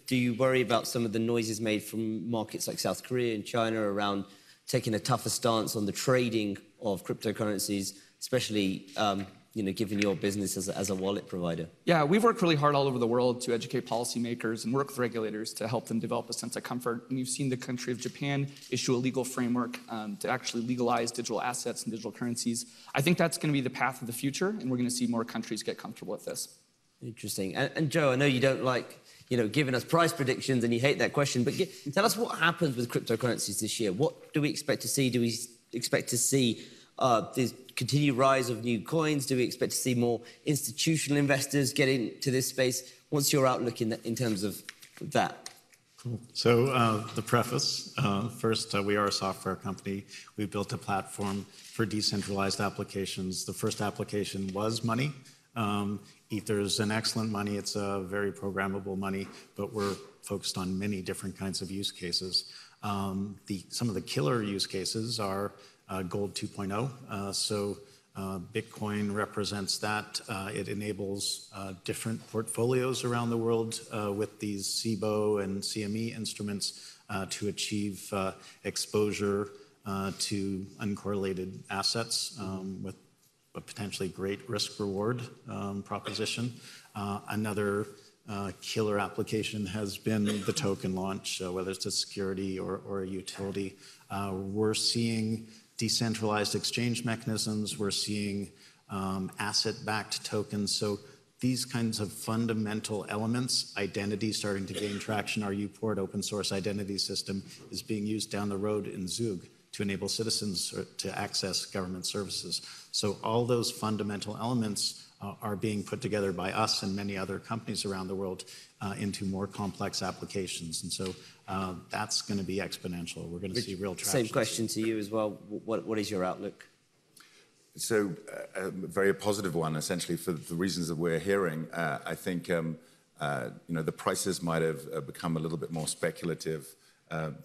Do you worry about some of the noises made from markets like South Korea and China around taking a tougher stance on the trading of cryptocurrencies, especially given your business as a wallet provider? Yeah, we've worked really hard all over the world to educate policymakers and work with regulators to help them develop a sense of comfort. And you've seen the country of Japan issue a legal framework to actually legalize digital assets and digital currencies. I think that's going to be the path of the future, and we're going to see more countries get comfortable with this. Interesting. And Joe, I know you don't like giving us price predictions, and you hate that question, but tell us what happens with cryptocurrencies this year. What do we expect to see? Do we expect to see the continued rise of new coins? Do we expect to see more institutional investors get into this space? What's your outlook in terms of that? Cool. So the preface, first, we are a software company. We built a platform for decentralized applications. The first application was money. Ether's an excellent money. It's a very programmable money, but we're focused on many different kinds of use cases. Some of the killer use cases are Gold 2.0. So Bitcoin represents that. It enables different portfolios around the world with these SIBO and CME instruments to achieve exposure to uncorrelated assets with a potentially great risk-reward proposition. Another killer application has been the token launch, whether it's a security or a utility. We're seeing decentralized exchange mechanisms. We're seeing asset-backed tokens. So these kinds of fundamental elements, identity starting to gain traction. Our UPort open source identity system is being used down the road in Zug to enable citizens to access government services. So all those fundamental elements are being put together by us and many other companies around the world into more complex applications. And so that's going to be exponential. We're going to see real traction. Same question to you as well. What is your outlook? So a very positive one, essentially, for the reasons that we're hearing. I think the prices might have become a little bit more speculative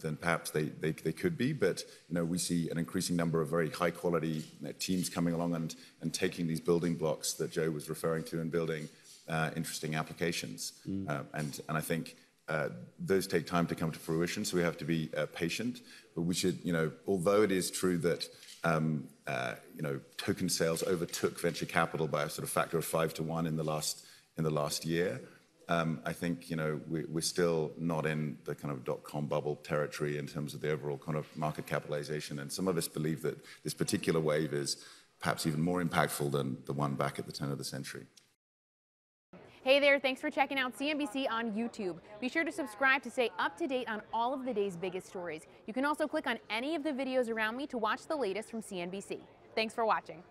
than perhaps they could be, but we see an increasing number of very high quality teams coming along and taking these building blocks that Joe was referring to and building interesting applications. And I think those take time to come to fruition, so we have to be patient. But we should, although it is true that token sales overtook venture capital by a sort of factor of 5 to 1 in the last year. I think we're still not in the kind of dot-com bubble territory in terms of the overall kind of market capitalization, and some of us believe that this particular wave is perhaps even more impactful than the one back at the turn of the century. Hey there, thanks for checking out CNBC on YouTube. Be sure to subscribe to stay up to date on all of the day's biggest stories. You can also click on any of the videos around me to watch the latest from CNBC. Thanks for watching.